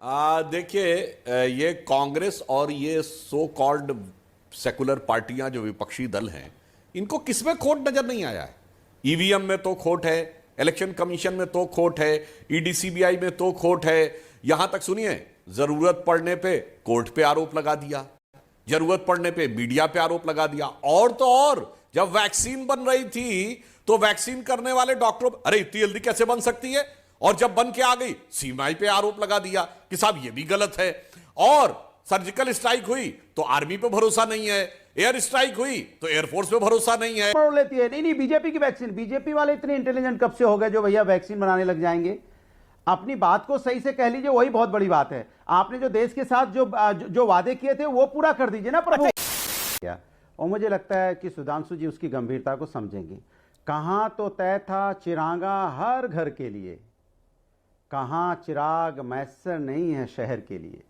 देखिए, ये कांग्रेस और ये सो कॉल्ड सेकुलर पार्टियां जो विपक्षी दल हैं, इनको किसमें खोट नजर नहीं आया है। ईवीएम में तो खोट है, इलेक्शन कमीशन में तो खोट है, ईडीसीबीआई में तो खोट है। यहां तक सुनिए, जरूरत पड़ने पे कोर्ट पे आरोप लगा दिया, जरूरत पड़ने पे मीडिया पे आरोप लगा दिया। और तो और जब वैक्सीन बन रही थी तो वैक्सीन करने वाले डॉक्टरों, अरे इतनी जल्दी कैसे बन सकती है, और जब बन के आ गई सीएमआई पे आरोप लगा दिया कि साहब ये भी गलत है। और सर्जिकल स्ट्राइक हुई तो आर्मी पे भरोसा नहीं है, एयर स्ट्राइक हुई तो एयरफोर्स पे भरोसा नहीं है। पढ़ लेती है। नहीं, बीजेपी की वैक्सीन, बीजेपी वाले इतने इंटेलिजेंट कब से हो गए जो भैया वैक्सीन बनाने लग जाएंगे। अपनी बात को सही से कह लीजिए, वही बहुत बड़ी बात है। आपने जो देश के साथ जो वादे किए थे वो पूरा कर दीजिए ना प्रभु। और मुझे लगता है कि सुधांशु जी उसकी गंभीरता को समझेंगे। कहां तो तय था चिरागा हर घर के लिए, कहां चिराग मैसर नहीं है शहर के लिए।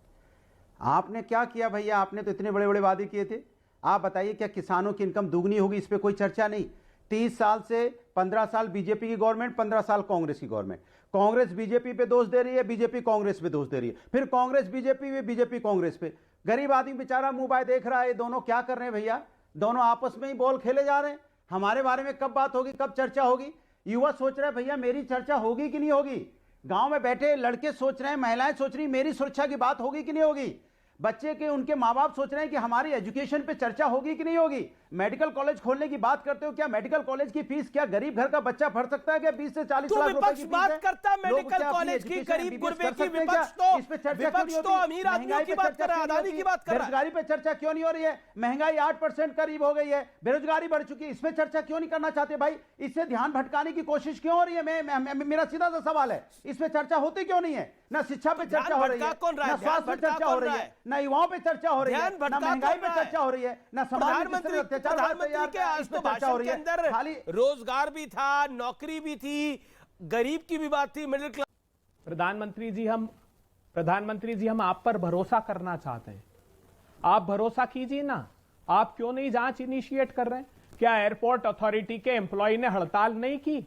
आपने क्या किया भैया? आपने तो इतने बड़े बड़े वादे किए थे। आप बताइए, क्या किसानों की इनकम दुगनी होगी? इस पे कोई चर्चा नहीं। 30 साल से 15 साल बीजेपी की गवर्नमेंट, 15 साल कांग्रेस की गवर्नमेंट। कांग्रेस बीजेपी पे दोष दे रही है, बीजेपी कांग्रेस पे दोष दे रही है, फिर कांग्रेस बीजेपी पे, बीजेपी कांग्रेस पे। गरीब आदमी बेचारा मुंह बाय देख रहा है। ये दोनों क्या कर रहे हैं भैया? दोनों आपस में ही बॉल खेले जा रहे हैं। हमारे बारे में कब बात होगी, कब चर्चा होगी? युवा सोच रहे हैं भैया मेरी चर्चा होगी कि नहीं होगी। गांव में बैठे लड़के सोच रहे हैं, महिलाएं सोच रही मेरी सुरक्षा की बात होगी कि नहीं होगी। बच्चे के उनके माँ बाप सोच रहे हैं कि हमारी एजुकेशन पे चर्चा होगी कि नहीं होगी। मेडिकल कॉलेज खोलने की बात करते हो, क्या मेडिकल कॉलेज की फीस क्या गरीब घर का बच्चा भर सकता है? क्या 20 से 40 लाख रुपए की बात करता है मेडिकल कॉलेज की, गरीब गुरबे की। विपक्ष तो अमीर आदमियों की बात कर रहा है, अदानी की बात कर रहा है। बेरोजगारी पे चर्चा क्यों नहीं हो रही है? महंगाई 8% करीब हो गई है, बेरोजगारी बढ़ चुकी है, इसमें चर्चा क्यों नहीं करना चाहते भाई? इससे ध्यान भटकाने की कोशिश क्यों हो रही है? मेरा सीधा सा सवाल है, इसमें चर्चा होती क्यों नहीं है? ना शिक्षा पे चर्चा हो रही है, ना स्वास्थ्य पे चर्चा हो रही है, ना युवाओं पे चर्चा हो रही है, ना महंगाई पे चर्चा हो रही है, ना प्रधानमंत्री के आज तो भाषण के अंदर खाली रोजगार भी था, नौकरी भी थी, गरीब की भी बात थी, मिडिल क्लास। प्रधानमंत्री जी हम आप पर भरोसा करना चाहते हैं। आप भरोसा कीजिए ना। आप क्यों नहीं जांच इनिशिएट कर रहे हैं? क्या एयरपोर्ट अथॉरिटी के एम्प्लॉय ने हड़ताल नहीं की?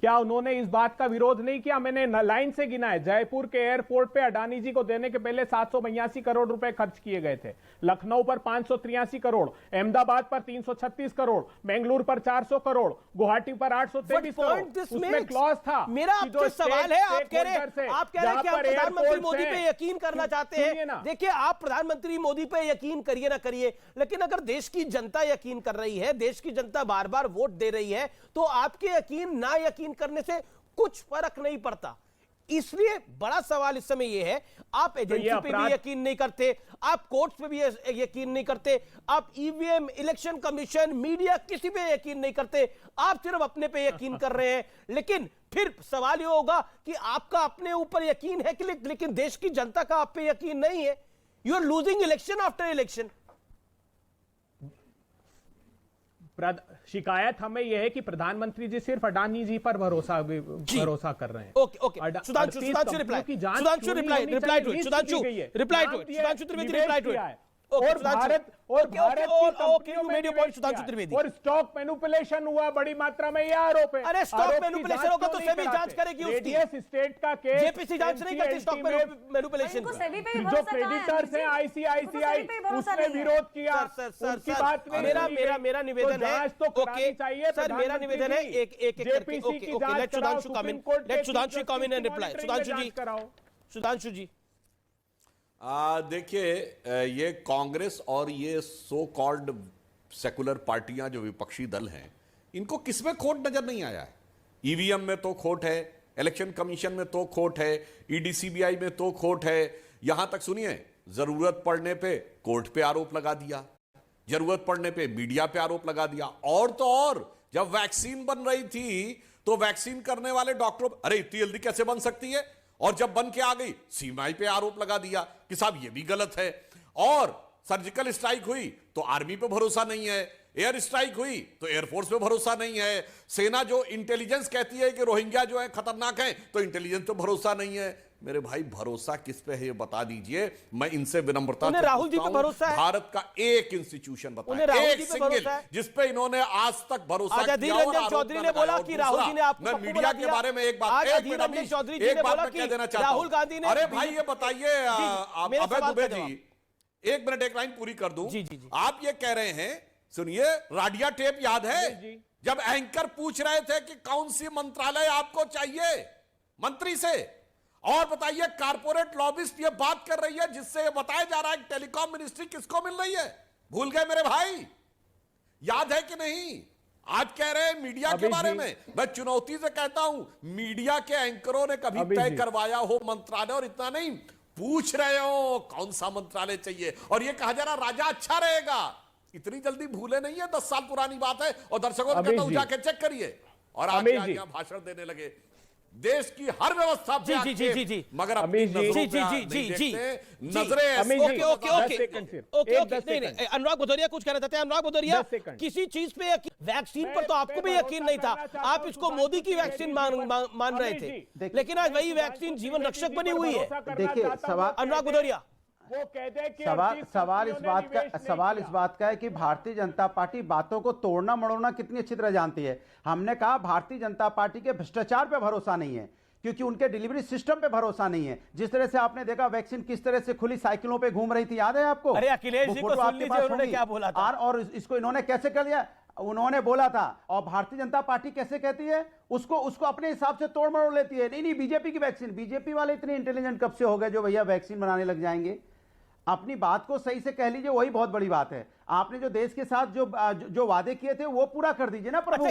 क्या उन्होंने इस बात का विरोध नहीं किया? मैंने लाइन से गिना है। जयपुर के एयरपोर्ट पे अडानी जी को देने के पहले 782 करोड़ रुपए खर्च किए गए थे। लखनऊ पर 583 करोड़, अहमदाबाद पर 336 करोड़, बेंगलुरु पर 400 करोड़, गुवाहाटी पर 823 करोड़। उसमें क्लॉज था। मेरा आपसे सवाल है, आप कह रहे हैं कि आप प्रधानमंत्री मोदी पे यकीन करना चाहते हैं। देखिए, आप प्रधानमंत्री मोदी पे यकीन करिए ना करिए, लेकिन अगर देश की जनता यकीन कर रही है, देश की जनता बार बार वोट दे रही है, तो आपके यकीन ना यकीन करने से कुछ फर्क नहीं पड़ता। इसलिए बड़ा सवाल इस समय यह है, आप एजेंसी पे भी यकीन नहीं करते, आप कोर्ट्स पे भी यकीन नहीं करते, आप ईवीएम, इलेक्शन कमीशन, मीडिया, किसी पे यकीन नहीं करते, आप सिर्फ अपने पे यकीन कर रहे हैं। लेकिन फिर सवाल यह होगा कि आपका अपने ऊपर यकीन है कि लेकिन देश की जनता का आप पे यकीन नहीं है। You are losing election after election. शिकायत हमें यह है कि प्रधानमंत्री जी सिर्फ अडानी जी पर भरोसा कर रहे हैं। Okay okay, Sudhanshu reply Trivedi reply to it. और भारत और स्टॉक मैनिपुलेशन हुआ बड़ी मात्रा में, यह आरोप है। अरे स्टॉक मैनिपुलेशन होगा तो सेबी जांच करेगी उसकी। स्टेट का केस जेपीसी जांच नहीं करती स्टॉक मैनिपुलेशन को। जो क्रेडिटर्स हैं आईसीआईसीआई, उसने विरोध किया। उनकी बात नहीं। मेरा निवेदन है, तो करानी चाहिए सर, मेरा निवेदन है एक करके। Okay, let Sudhanshu come in, let Sudhanshu come in and reply. Sudhanshu ji देखिए, ये कांग्रेस और ये सो कॉल्ड सेकुलर पार्टियां जो विपक्षी दल हैं, इनको किसमें खोट नजर नहीं आया है। ईवीएम में तो खोट है, इलेक्शन कमीशन में तो खोट है, ईडीसीबीआई में तो खोट है। यहां तक सुनिए, जरूरत पड़ने पे कोर्ट पे आरोप लगा दिया, जरूरत पड़ने पे मीडिया पे आरोप लगा दिया। और तो और जब वैक्सीन बन रही थी तो वैक्सीन करने वाले डॉक्टरों, अरे इतनी जल्दी कैसे बन सकती है, और जब बन के आ गई सीएमआई पे आरोप लगा दिया कि साहब ये भी गलत है। और सर्जिकल स्ट्राइक हुई तो आर्मी पे भरोसा नहीं है, एयर स्ट्राइक हुई तो एयरफोर्स पे भरोसा नहीं है, सेना जो इंटेलिजेंस कहती है कि रोहिंग्या जो है खतरनाक है तो इंटेलिजेंस पे भरोसा नहीं है। मेरे भाई भरोसा किस पे है ये बता दीजिए। मैं इनसे विनम्रता उन्हें से राहुल जी पूछता पे हूं, भरोसा है? भारत का एक इंस्टीट्यूशन उन्हें बताएं, राहुल एक जी पे सिंगल भरोसा है? जिस पे इन्होंने आज तक भरोसा आज किया अधीर और रंजन आरोप चौधरी न ने लगाया। बोला और कि दूसरा, राहुल जी ने आपको मैं पप्पू मीडिया बना के दिया। बारे में एक बात, आज एक अधीर मिनट रंजन अभी, चौधरी जी एक ने बात बोला मैं कि कह देना चाहता राहुल हूं। गांधी ने अरे भाई ये बताइए मेरे अभय सवाल दुबे का जी, एक मिनट एक लाइन पूरी कर दूं। जी, जी, जी। आप ये कह रहे हैं, सुनिए, राडिया टेप याद है जी। जब एंकर पूछ रहे थे कि कौन सी मंत्रालय आपको चाहिए मंत्री से, और बताइए कारपोरेट लॉबिस्ट ये बात कर रही है जिससे ये बताया जा रहा है कि टेलीकॉम मिनिस्ट्री किसको मिल रही है। भूल गए मेरे भाई? याद है कि नहीं? आज कह रहे हैं मीडिया के बारे में। मैं चुनौती से कहता हूं, मीडिया के एंकरों ने कभी तय करवाया हो मंत्रालय, और इतना नहीं पूछ रहे हो कौन सा मंत्रालय चाहिए, और ये कहा जा रहा राजा अच्छा रहेगा। इतनी जल्दी भूले नहीं है, 10 साल पुरानी बात है। और दर्शकों ने कहता हूं जाके चेक करिए, और आगे यहां भाषण देने लगे। देश की हर व्यवस्था पे जी, जी, जी, जी। मगर अपनी नजरों पे जी, नहीं जी, जी, देखते। जी। नजरें ओके ओके ओके ओके दस नहीं सेकंड। नहीं, अनुराग भदौरिया कुछ कहना चाहते हैं। अनुराग भदौरिया, 10 सेकंड। किसी चीज पे वैक्सीन पर तो आपको भी यकीन नहीं था, आप इसको मोदी की वैक्सीन मान रहे थे, लेकिन आज वही वैक्सीन जीवन रक्षक बनी हुई है। देखिए सवाल, अनुराग भदौरिया, वो कहते हैं कि सवाल इस बात का है कि भारतीय जनता पार्टी बातों को तोड़ना मड़ोड़ना कितनी अच्छी तरह जानती है। हमने कहा भारतीय जनता पार्टी के भ्रष्टाचार पे भरोसा नहीं है, क्योंकि उनके डिलीवरी सिस्टम पे भरोसा नहीं है। जिस तरह से आपने देखा वैक्सीन किस तरह से खुली साइकिलों पे घूम रही थी, याद है आपको? अरे अखिलेश जी को सुन लीजिए उन्होंने क्या बोला था। और इसको इन्होंने कैसे कर लिया, उन्होंने बोला था, और भारतीय जनता पार्टी कैसे कहती है, उसको अपने हिसाब से तोड़ मरोड़ लेती है। नहीं बीजेपी की वैक्सीन, बीजेपी वाले इतने इंटेलिजेंट कब से हो गए जो भैया वैक्सीन बनाने लग जाएंगे? अपनी बात को सही से कह लीजिए, वही बहुत बड़ी बात है। आपने जो देश के साथ जो वादे किए थे वो पूरा कर दीजिए ना प्रभु।